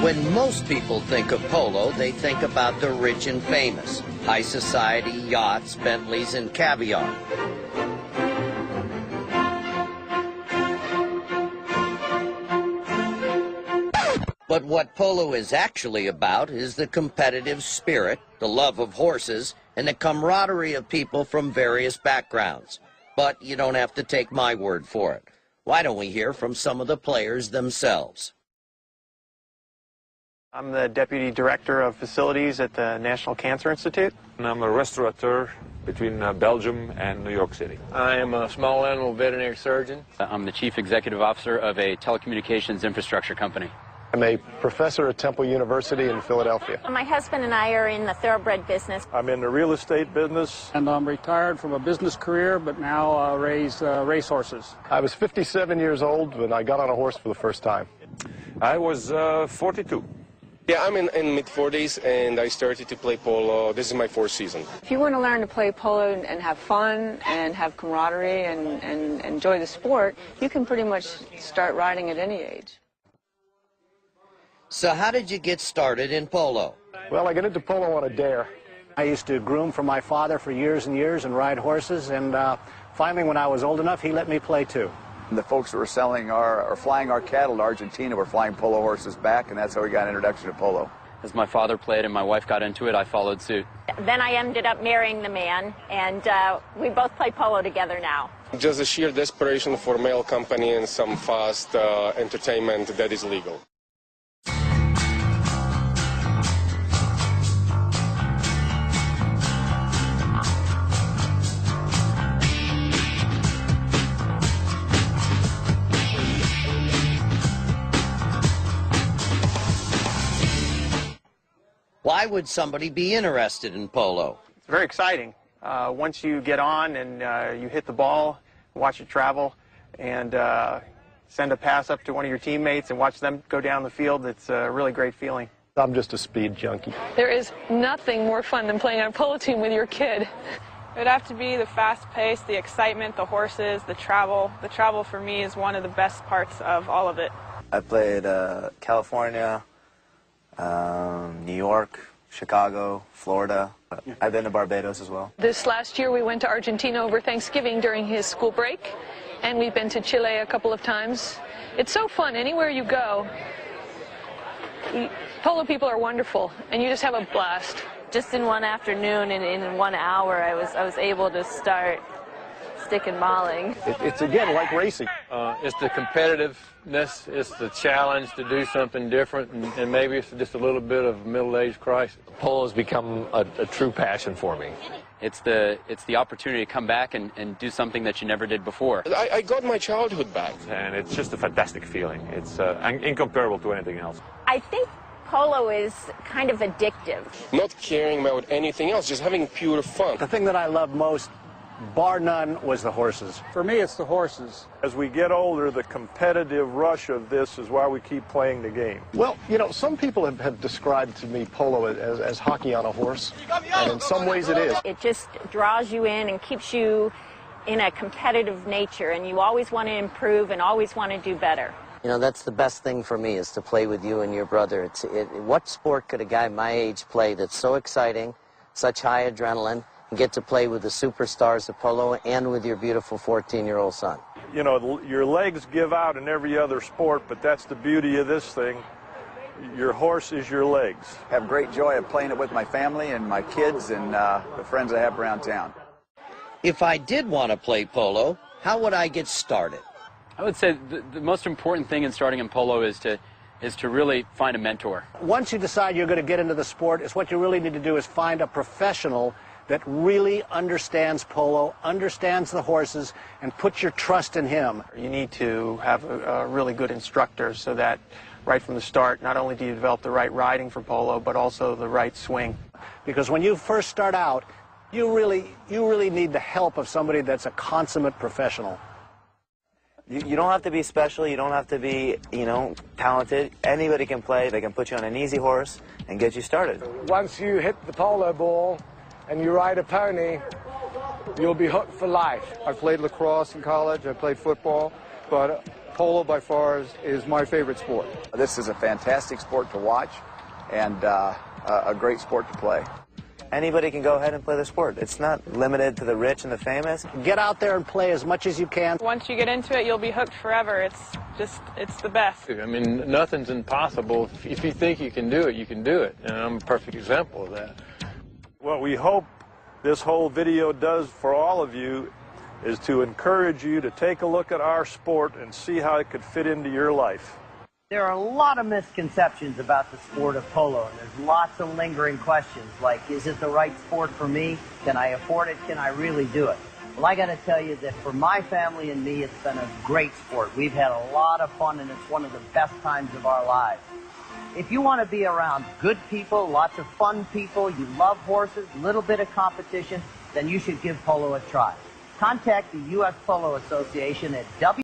When most people think of polo, they think about the rich and famous, high society, yachts, Bentleys, and caviar. But what polo is actually about is the competitive spirit, the love of horses, and the camaraderie of people from various backgrounds. But you don't have to take my word for it. Why don't we hear from some of the players themselves? I'm the Deputy Director of Facilities at the National Cancer Institute. And I'm a restaurateur between Belgium and New York City. I am a small animal veterinary surgeon. I'm the Chief Executive Officer of a telecommunications infrastructure company. I'm a professor at Temple University in Philadelphia. My husband and I are in the thoroughbred business. I'm in the real estate business. And I'm retired from a business career, but now raise racehorses. I was 57 years old when I got on a horse for the first time. I was 42. Yeah, I'm in mid-40s, and I started to play polo. This is my fourth season. If you want to learn to play polo and have fun and have camaraderie and enjoy the sport, you can pretty much start riding at any age. So how did you get started in polo? Well, I got into polo on a dare. I used to groom for my father for years and years and ride horses, and finally when I was old enough, he let me play too. The folks that were selling or flying our cattle to Argentina were flying polo horses back, and that's how we got an introduction to polo. As my father played and my wife got into it, I followed suit. Then I ended up marrying the man, and we both play polo together now. Just a sheer desperation for male company and some fast entertainment that is legal. Why would somebody be interested in polo? It's very exciting. Once you get on and you hit the ball, watch it travel, and send a pass up to one of your teammates and watch them go down the field, it's a really great feeling. I'm just a speed junkie. There is nothing more fun than playing on a polo team with your kid. It would have to be the fast pace, the excitement, the horses, the travel. The travel for me is one of the best parts of all of it. I played California, New York, Chicago, Florida. I've been to Barbados as well. This last year we went to Argentina over Thanksgiving during his school break, and we've been to Chile a couple of times. It's so fun anywhere you go. Polo people are wonderful, and you just have a blast. Just in one afternoon and in 1 hour, I was able to start stick and mauling. It's again like racing. It's the competitiveness, it's the challenge to do something different, and maybe it's just a little bit of middle-age crisis. Polo has become a true passion for me. It's the opportunity to come back and do something that you never did before. I got my childhood back. And it's just a fantastic feeling. It's incomparable to anything else. I think polo is kind of addictive. Not caring about anything else, just having pure fun. The thing that I love most, bar none, was the horses. For me, it's the horses. As we get older, the competitive rush of this is why we keep playing the game. Well, you know, some people have described to me polo as hockey on a horse, and in some ways it is. It just draws you in and keeps you in a competitive nature, and you always want to improve and always want to do better. You know, that's the best thing for me, is to play with you and your brother. What sport could a guy my age play that's so exciting, such high adrenaline, and get to play with the superstars of polo and with your beautiful 14-year-old son? You know, your legs give out in every other sport, but that's the beauty of this thing. Your horse is your legs. I have great joy of playing it with my family and my kids and the friends I have around town. If I did want to play polo, how would I get started? I would say the most important thing in starting in polo is to really find a mentor. Once you decide you're going to get into the sport, what you really need to do is find a professional that really understands polo, understands the horses, and put your trust in him. You need to have a really good instructor so that right from the start, not only do you develop the right riding for polo, but also the right swing. Because when you first start out, you really need the help of somebody that's a consummate professional. You don't have to be special, you don't have to be, you know, talented. Anybody can play. They can put you on an easy horse and get you started. Once you hit the polo ball and you ride a pony, you'll be hooked for life. I played lacrosse in college, I played football, but Polo by far is my favorite sport. This is a fantastic sport to watch and a great sport to play. Anybody can go ahead and play the sport. It's not limited to the rich and the famous. Get out there and play as much as you can. Once you get into it, you'll be hooked forever. It's the best. I mean, nothing's impossible. If you think you can do it, you can do it. And I'm a perfect example of that. What we hope this whole video does for all of you is to encourage you to take a look at our sport and see how it could fit into your life. There are a lot of misconceptions about the sport of polo, and there's lots of lingering questions like, is it the right sport for me? Can I afford it? Can I really do it? Well, I got to tell you that for my family and me, it's been a great sport. We've had a lot of fun, and it's one of the best times of our lives. If you want to be around good people, lots of fun people, you love horses, a little bit of competition, then you should give polo a try. Contact the U.S. Polo Association at